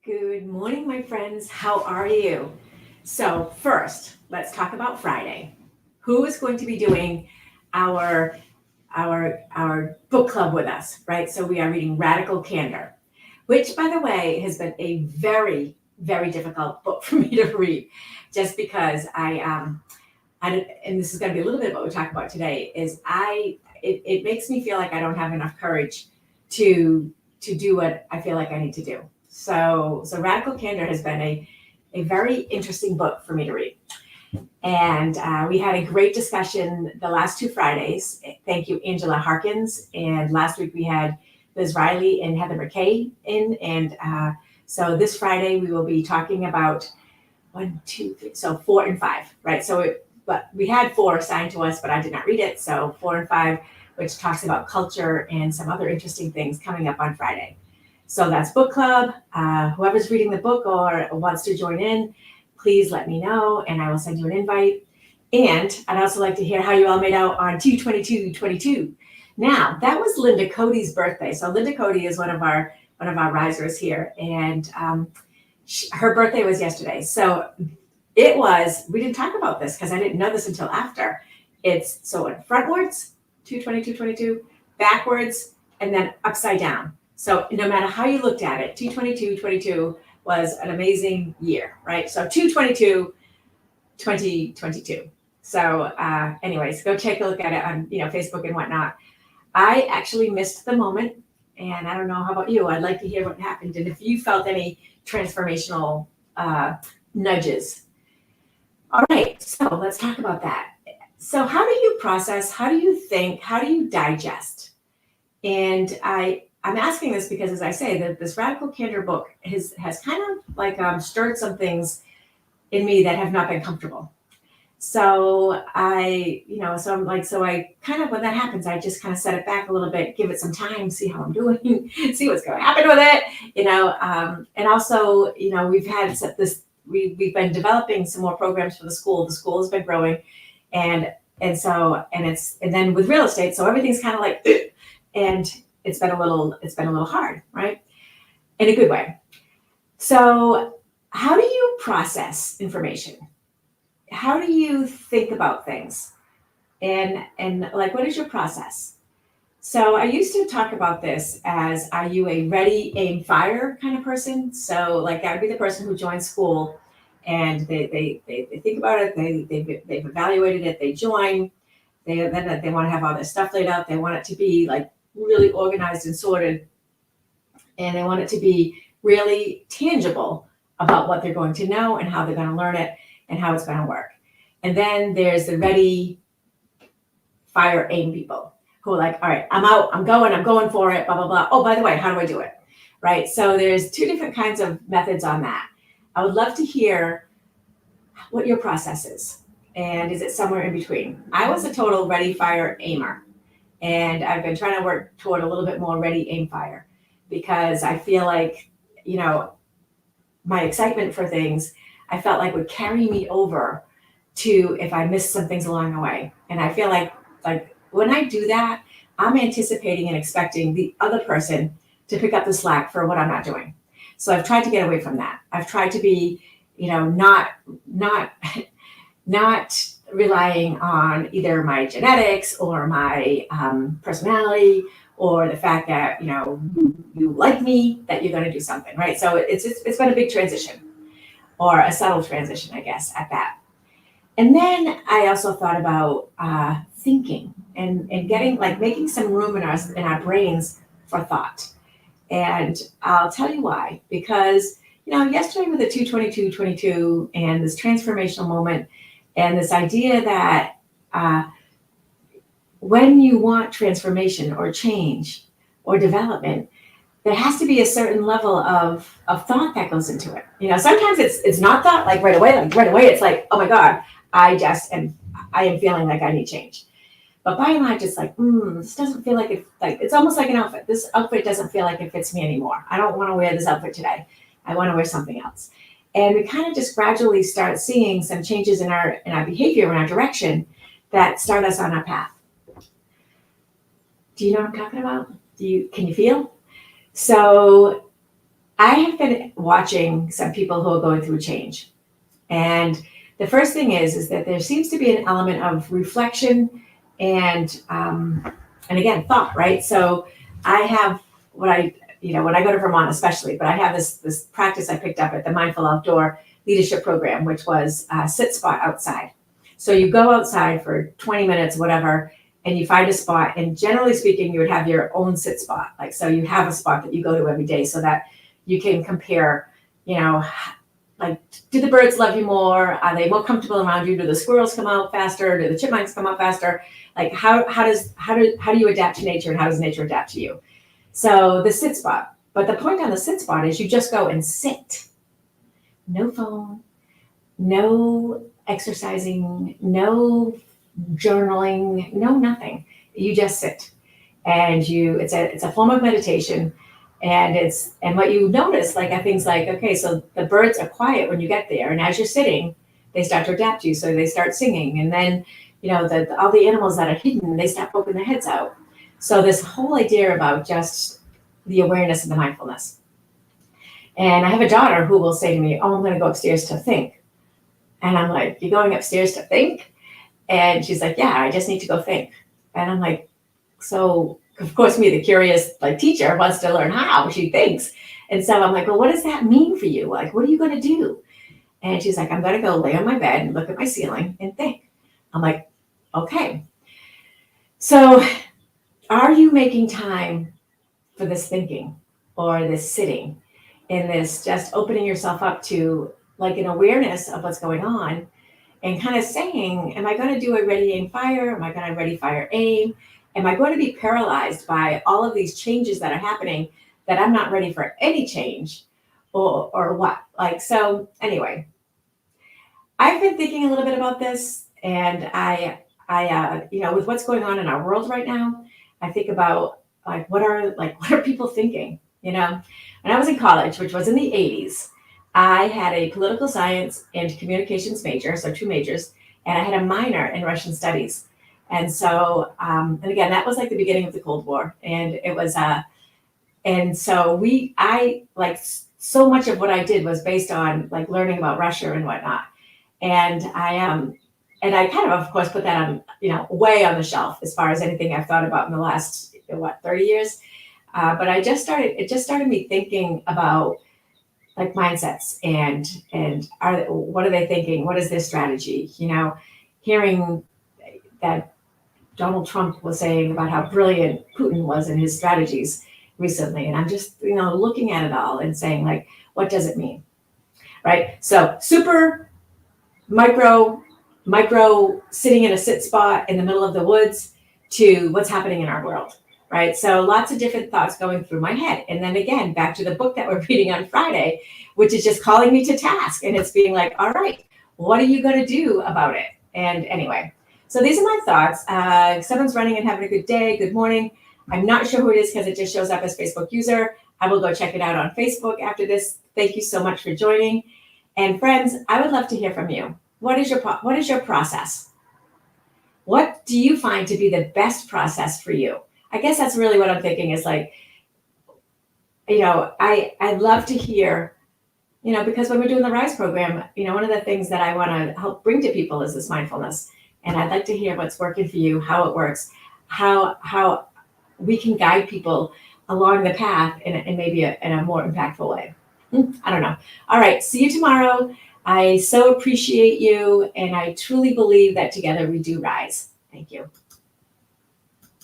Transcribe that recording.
Good morning, my friends. How are you? So, first, let's talk about Friday. Who is going to be doing our our book club with us, right? So we are reading Radical Candor, which, by the way, has been a very difficult book for me to read, just because and this is going to be a little bit of what we talk about today. It makes me feel like I don't have enough courage to do what I feel like I need to do. So Radical Candor has been a very interesting book for me to read. And we had a great discussion the last two Fridays. Thank you, Angela Harkins. And last week we had Liz Riley and Heather McKay in. And so this Friday we will be talking about one, two, three, so 4 and 5, right? But we had 4 assigned to us, but I did not read it. So 4 and 5, which talks about culture and some other interesting things coming up on Friday. So that's book club. Whoever's reading the book or wants to join in, please let me know and I will send you an invite. And I'd also like to hear how you all made out on 2/22/22. Now, that was Linda Cody's birthday. So Linda Cody is one of our risers here, and her birthday was yesterday. So we didn't talk about this because I didn't know this until after. It's so frontwards, 2/22/22, backwards, and then upside down. So no matter how you looked at it, 2/22/22 was an amazing year, right? So 2/22/2022. So anyways, go take a look at it on Facebook and whatnot. I actually missed the moment, and I don't know how about you. I'd like to hear what happened and if you felt any transformational nudges. All right, so let's talk about that. So how do you process? How do you think? How do you digest? And I'm asking this because, as I say, that this Radical Candor book has kind of like stirred some things in me that have not been comfortable. So I kind of, when that happens, I just kind of set it back a little bit, give it some time, see how I'm doing, see what's going to happen with it, and also, we've been developing some more programs for the school. The school has been growing, and then with real estate, so everything's kind of like, and it's been a little hard, right? In a good way. So how do you process information? How do you think about things? And like, what is your process? So I used to talk about this as, are you a ready, aim, fire kind of person? So like, I'd be the person who joins school and they think about it, they've evaluated it, they join, they want to have all their stuff laid out, they want it to be like really organized and sorted, and they want it to be really tangible about what they're going to know and how they're going to learn it and how it's going to work. And then there's the ready, fire, aim people who are like, all right, I'm out, I'm going for it, blah, blah, blah. Oh, by the way, how do I do it? Right? So there's 2 different kinds of methods on that. I would love to hear what your process is. And is it somewhere in between? I was a total ready, fire, aimer. And I've been trying to work toward a little bit more ready, aim, fire, because I feel like, my excitement for things, I felt like would carry me over to if I missed some things along the way. And I feel like when I do that, I'm anticipating and expecting the other person to pick up the slack for what I'm not doing. So I've tried to get away from that. I've tried to be, not relying on either my genetics or my personality or the fact that you like me, that you're going to do something, right? So it's been a big transition, or a subtle transition, I guess, at that. And then I also thought about thinking and getting, like, making some room in our brains for thought. And I'll tell you why. Because yesterday with the 2/22/22 and this transformational moment, and this idea that when you want transformation or change or development, there has to be a certain level of thought that goes into it. Sometimes it's not thought, like right away. Like right away, it's like, oh my God, I am feeling like I need change. But by and large, it's like, this doesn't feel like it's almost like an outfit. This outfit doesn't feel like it fits me anymore. I don't want to wear this outfit today. I want to wear something else. And we kind of just gradually start seeing some changes in our behavior, in our direction, that start us on our path. Do you know what I'm talking about? Can you feel? So I have been watching some people who are going through change. And the first thing is that there seems to be an element of reflection and again, thought, right? So I have what I, when I go to Vermont especially, but I have this practice I picked up at the Mindful Outdoor Leadership Program, which was sit spot outside. So you go outside for 20 minutes, whatever, and you find a spot. And generally speaking, you would have your own sit spot. Like, so you have a spot that you go to every day so that you can compare, like, do the birds love you more? Are they more comfortable around you? Do the squirrels come out faster? Do the chipmunks come out faster? Like, how do you adapt to nature, and how does nature adapt to you? So the sit spot. But the point on the sit spot is you just go and sit. No phone, no exercising, no journaling, no nothing. You just sit. And it's a form of meditation. And what you notice, like, are things like, okay, so the birds are quiet when you get there, and as you're sitting, they start to adapt to you, so they start singing, and then all the animals that are hidden, they start poking their heads out. So this whole idea about just the awareness and the mindfulness. And I have a daughter who will say to me, "Oh, I'm going to go upstairs to think," and I'm like, "You're going upstairs to think?" And she's like, "Yeah, I just need to go think." And I'm like, so of course, me, the curious like teacher, wants to learn how she thinks. And so I'm like, well, what does that mean for you? Like, what are you going to do? And she's like, I'm going to go lay on my bed and look at my ceiling and think. I'm like, okay. So are you making time for this thinking or this sitting and this just opening yourself up to like an awareness of what's going on and kind of saying, am I going to do a ready, aim, fire? Am I going to ready, fire, aim? Am I going to be paralyzed by all of these changes that are happening that I'm not ready for any change or what? Like, so anyway, I've been thinking a little bit about this, and I with what's going on in our world right now, I think about like, what are people thinking? When I was in college, which was in the 80s, I had a political science and communications major, so two majors, and I had a minor in Russian studies. And so, and again, that was like the beginning of the Cold War, and it was, and so I like so much of what I did was based on like learning about Russia and whatnot, and I kind of course, put that on, way on the shelf as far as anything I've thought about in the last 30 years, but it just started me thinking about like mindsets and what are they thinking? What is their strategy? Hearing that Donald Trump was saying about how brilliant Putin was in his strategies recently. And I'm just, looking at it all and saying, like, what does it mean? Right? So super micro sitting in a sit spot in the middle of the woods to what's happening in our world. Right? So lots of different thoughts going through my head. And then again, back to the book that we're reading on Friday, which is just calling me to task. And it's being like, all right, what are you going to do about it? And anyway, so these are my thoughts. Someone's running and having a good day. Good morning. I'm not sure who it is because it just shows up as Facebook user. I will go check it out on Facebook after this. Thank you so much for joining. And friends, I would love to hear from you. What is your process? What do you find to be the best process for you? I guess that's really what I'm thinking is like, I'd love to hear, because when we're doing the RISE program, one of the things that I want to help bring to people is this mindfulness. And I'd like to hear what's working for you, how it works, how we can guide people along the path in maybe in a more impactful way. I don't know. All right. See you tomorrow. I so appreciate you. And I truly believe that together we do rise. Thank you.